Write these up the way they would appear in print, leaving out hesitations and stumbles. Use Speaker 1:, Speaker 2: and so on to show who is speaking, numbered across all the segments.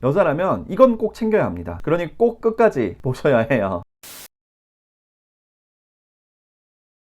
Speaker 1: 여자라면 이건 꼭 챙겨야 합니다. 그러니 꼭 끝까지 보셔야 해요.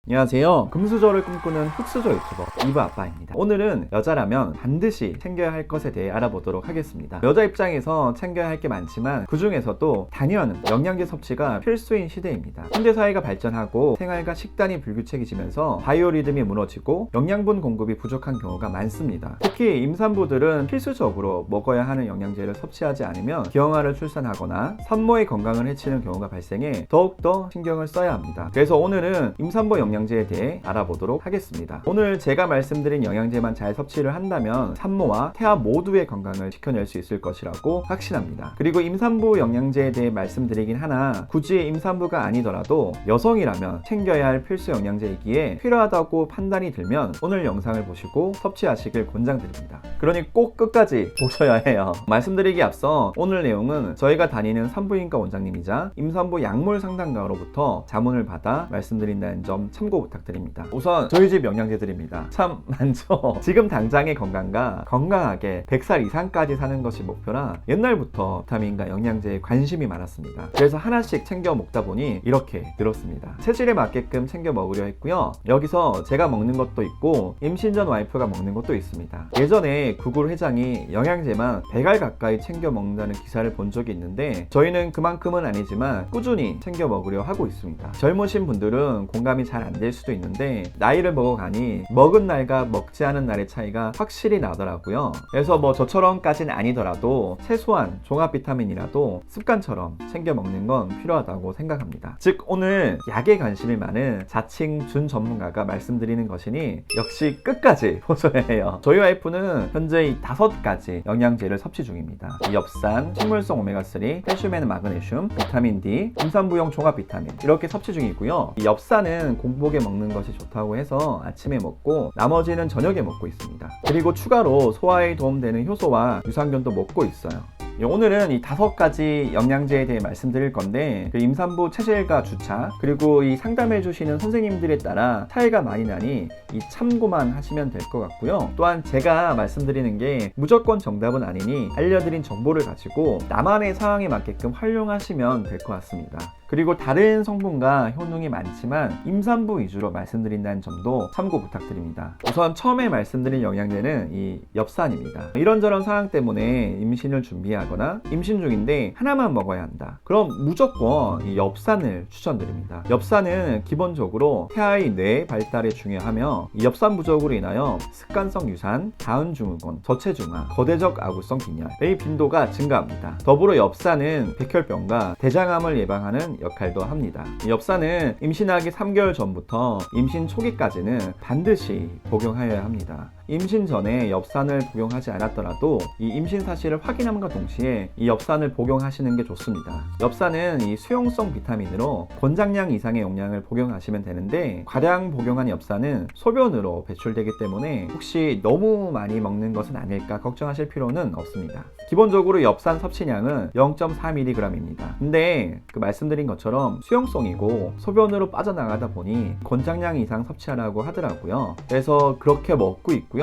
Speaker 1: 안녕하세요. 금수저를 꿈꾸는 흑수저 유튜버 이브 아빠입니다. 오늘은 여자라면 반드시 챙겨야 할 것에 대해 알아보도록 하겠습니다. 여자 입장에서 챙겨야 할 게 많지만 그 중에서도 단연 영양제 섭취가 필수인 시대입니다. 현대사회가 발전하고 생활과 식단이 불규칙해지면서 바이오리듬이 무너지고 영양분 공급이 부족한 경우가 많습니다. 특히 임산부들은 필수적으로 먹어야 하는 영양제를 섭취하지 않으면 기형아를 출산하거나 산모의 건강을 해치는 경우가 발생해 더욱더 신경을 써야 합니다. 그래서 오늘은 임산부 영양제에 대해 알아보도록 하겠습니다. 오늘 제가 말씀드린 영양제만 잘 섭취를 한다면 산모와 태아 모두의 건강을 지켜낼 수 있을 것이라고 확신합니다. 그리고 임산부 영양제에 대해 말씀드리긴 하나 굳이 임산부가 아니더라도 여성이라면 챙겨야 할 필수 영양제이기에 필요하다고 판단이 들면 오늘 영상을 보시고 섭취하시길 권장드립니다. 그러니 꼭 끝까지 보셔야 해요. 말씀드리기 앞서 오늘 내용은 저희가 다니는 산부인과 원장님이자 임산부 약물 상담가로부터 자문을 받아 말씀드린다는 점 참고 부탁드립니다. 우선 저희 집 영양제들입니다. 참 많죠? 지금 당장의 건강과 건강하게 100살 이상까지 사는 것이 목표라 옛날부터 비타민과 영양제에 관심이 많았습니다. 그래서 하나씩 챙겨 먹다 보니 이렇게 늘었습니다. 체질에 맞게끔 챙겨 먹으려 했고요. 여기서 제가 먹는 것도 있고 임신 전 와이프가 먹는 것도 있습니다. 예전에 구글 회장이 영양제만 100알 가까이 챙겨 먹는다는 기사를 본 적이 있는데 저희는 그만큼은 아니지만 꾸준히 챙겨 먹으려 하고 있습니다. 젊으신 분들은 공감이 잘 안 될 수도 있는데 나이를 먹어가니 먹은 날과 먹지 않은 날의 차이가 확실히 나더라고요. 그래서 뭐 저처럼까지는 아니더라도 최소한 종합 비타민이라도 습관처럼 챙겨 먹는 건 필요하다고 생각합니다. 즉 오늘 약에 관심이 많은 자칭 준 전문가가 말씀드리는 것이니 역시 끝까지 보셔야 해요. 저희 와이프는 현재 이 5가지 영양제를 섭취 중입니다. 엽산, 식물성 오메가3, 칼슘에는 마그네슘, 비타민 D, 임산부용 종합 비타민 이렇게 섭취 중이고요. 이 엽산은 공복에 먹는 것이 좋다고 해서 아침에 먹고 나머지는 저녁에 먹고 있습니다. 그리고 추가로 소화에 도움되는 효소와 유산균도 먹고 있어요. 오늘은 이 5가지 영양제에 대해 말씀드릴 건데 그 임산부 체질과 주차 그리고 이 상담해 주시는 선생님들에 따라 차이가 많이 나니 이 참고만 하시면 될 것 같고요. 또한 제가 말씀드리는 게 무조건 정답은 아니니 알려드린 정보를 가지고 나만의 상황에 맞게끔 활용하시면 될 것 같습니다. 그리고 다른 성분과 효능이 많지만 임산부 위주로 말씀드린다는 점도 참고 부탁드립니다. 우선 처음에 말씀드린 영양제는 이 엽산입니다. 이런저런 상황 때문에 임신을 준비하거나 임신 중인데 하나만 먹어야 한다. 그럼 무조건 이 엽산을 추천드립니다. 엽산은 기본적으로 태아의 뇌 발달에 중요하며 이 엽산 부족으로 인하여 습관성 유산, 다운증후군, 저체중아, 거대적 아구성 빈혈의 빈도가 증가합니다. 더불어 엽산은 백혈병과 대장암을 예방하는 역할도 합니다. 엽산은 임신하기 3개월 전부터 임신 초기까지는 반드시 복용하여야 합니다. 임신 전에 엽산을 복용하지 않았더라도 이 임신 사실을 확인함과 동시에 이 엽산을 복용하시는 게 좋습니다. 엽산은 이 수용성 비타민으로 권장량 이상의 용량을 복용하시면 되는데 과량 복용한 엽산은 소변으로 배출되기 때문에 혹시 너무 많이 먹는 것은 아닐까 걱정하실 필요는 없습니다. 기본적으로 엽산 섭취량은 0.4mg입니다. 근데 그 말씀드린 것처럼 수용성이고 소변으로 빠져나가다 보니 권장량 이상 섭취하라고 하더라고요. 그래서 그렇게 먹고 있고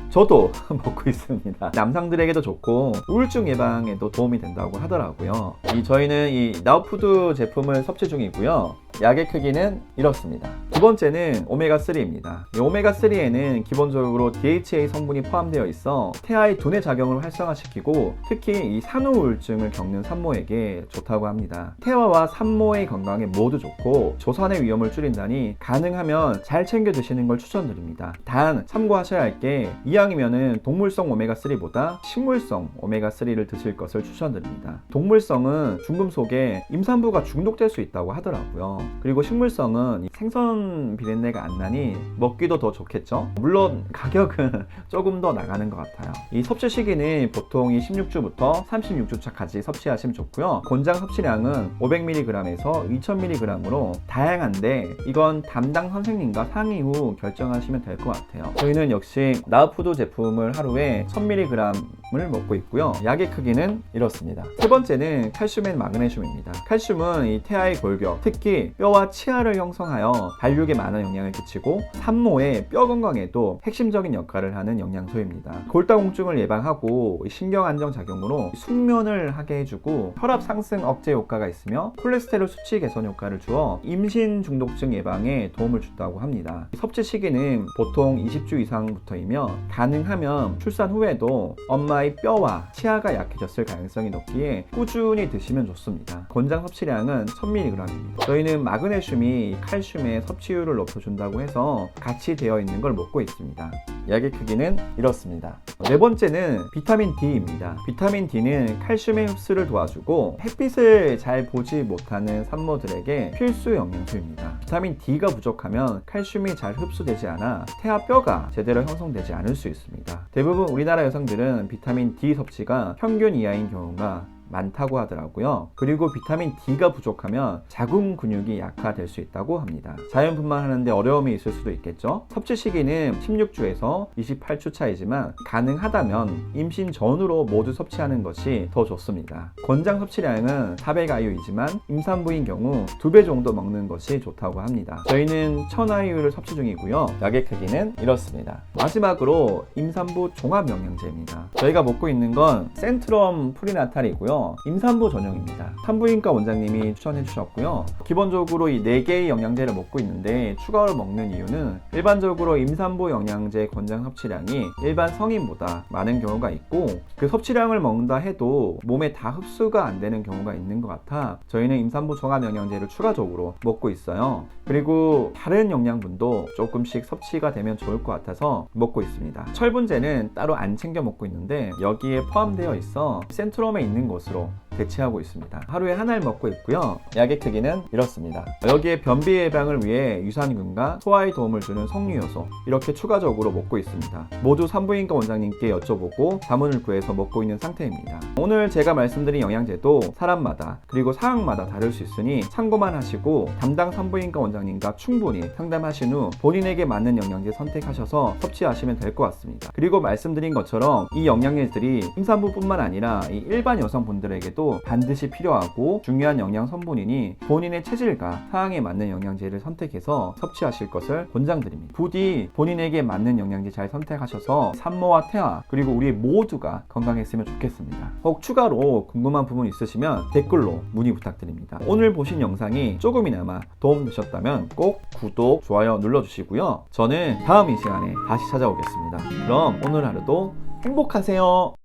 Speaker 1: 저도 먹고 있습니다. 남성들에게도 좋고 우울증 예방에도 도움이 된다고 하더라고요. 저희는 이 나우푸드 제품을 섭취 중이고요. 약의 크기는 이렇습니다. 두 번째는 오메가3입니다. 이 오메가3에는 기본적으로 DHA 성분이 포함되어 있어 태아의 두뇌 작용을 활성화시키고 특히 이 산후 우울증을 겪는 산모에게 좋다고 합니다. 태아와 산모의 건강에 모두 좋고 조산의 위험을 줄인다니 가능하면 잘 챙겨 드시는 걸 추천드립니다. 단 참고하셔야 할 게 이왕이면은 동물성 오메가3보다 식물성 오메가3를 드실 것을 추천드립니다. 동물성은 중금속에 임산부가 중독될 수 있다고 하더라고요. 그리고 식물성은 생선 비린내가 안 나니 먹기도 더 좋겠죠. 물론 가격은 조금 더 나가는 것 같아요. 이 섭취 시기는 보통 이 16주부터 36주차까지 섭취하시면 좋고요. 권장 섭취량은 500mg에서 2000mg으로 다양한데 이건 담당 선생님과 상의 후 결정하시면 될 것 같아요. 저희는 역시 나우푸드 제품을 하루에 1000mg 먹고 있고요. 약의 크기는 이렇습니다. 세 번째는 칼슘 앤 마그네슘입니다. 칼슘은 이 태아의 골격, 특히 뼈와 치아를 형성하여 발육에 많은 영향을 끼치고 산모의 뼈 건강에도 핵심적인 역할을 하는 영양소입니다. 골다공증을 예방하고 신경 안정 작용으로 숙면을 하게 해주고 혈압 상승 억제 효과가 있으며 콜레스테롤 수치 개선 효과를 주어 임신 중독증 예방에 도움을 준다고 합니다. 섭취 시기는 보통 20주 이상부터이며 가능하면 출산 후에도 엄마의 뼈와 치아가 약해졌을 가능성이 높기에 꾸준히 드시면 좋습니다. 권장 섭취량은 1000mg입니다. 저희는 마그네슘이 칼슘의 섭취율을 높여준다고 해서 같이 되어 있는 걸 먹고 있습니다. 약의 크기는 이렇습니다. 네 번째는 비타민 D입니다. 비타민 D는 칼슘의 흡수를 도와주고 햇빛을 잘 보지 못하는 산모들에게 필수 영양소입니다. 비타민 D가 부족하면 칼슘이 잘 흡수되지 않아 태아 뼈가 제대로 형성되지 않을 수 있습니다. 대부분 우리나라 여성들은 비타민 D 섭취가 평균 이하인 경우가 많다고 하더라고요. 그리고 비타민 D가 부족하면 자궁 근육이 약화될 수 있다고 합니다. 자연분만 하는데 어려움이 있을 수도 있겠죠. 섭취 시기는 16주에서 28주 차이지만 가능하다면 임신 전후로 모두 섭취하는 것이 더 좋습니다. 권장 섭취량은 400IU이지만 임산부인 경우 2배 정도 먹는 것이 좋다고 합니다. 저희는 1000IU를 섭취 중이고요. 약의 크기는 이렇습니다. 마지막으로 임산부 종합영양제입니다. 저희가 먹고 있는 건 센트럼 프리나탈이고요. 임산부 전용입니다. 산부인과 원장님이 추천해 주셨고요. 기본적으로 이 4개의 영양제를 먹고 있는데 추가로 먹는 이유는 일반적으로 임산부 영양제 권장 섭취량이 일반 성인보다 많은 경우가 있고 그 섭취량을 먹는다 해도 몸에 다 흡수가 안 되는 경우가 있는 것 같아 저희는 임산부 종합 영양제를 추가적으로 먹고 있어요. 그리고 다른 영양분도 조금씩 섭취가 되면 좋을 것 같아서 먹고 있습니다. 철분제는 따로 안 챙겨 먹고 있는데 여기에 포함되어 있어 센트럼에 있는 것으로 대체하고 있습니다. 하루에 하나를 먹고 있고요. 약의 크기는 이렇습니다. 여기에 변비 예방을 위해 유산균과 소화에 도움을 주는 석류효소 이렇게 추가적으로 먹고 있습니다. 모두 산부인과 원장님께 여쭤보고 자문을 구해서 먹고 있는 상태입니다. 오늘 제가 말씀드린 영양제도 사람마다 그리고 상황마다 다를 수 있으니 참고만 하시고 담당 산부인과 원장님과 충분히 상담하신 후 본인에게 맞는 영양제 선택하셔서 섭취하시면 될 것 같습니다. 그리고 말씀드린 것처럼 이 영양제들이 임산부뿐만 아니라 이 일반 여성분들에게도 반드시 필요하고 중요한 영양 성분이니 본인의 체질과 상황에 맞는 영양제를 선택해서 섭취하실 것을 권장드립니다. 부디 본인에게 맞는 영양제 잘 선택하셔서 산모와 태아 그리고 우리 모두가 건강했으면 좋겠습니다. 혹 추가로 궁금한 부분 있으시면 댓글로 문의 부탁드립니다. 오늘 보신 영상이 조금이나마 도움되셨다면 꼭 구독, 좋아요 눌러주시고요. 저는 다음 이 시간에 다시 찾아오겠습니다. 그럼 오늘 하루도 행복하세요.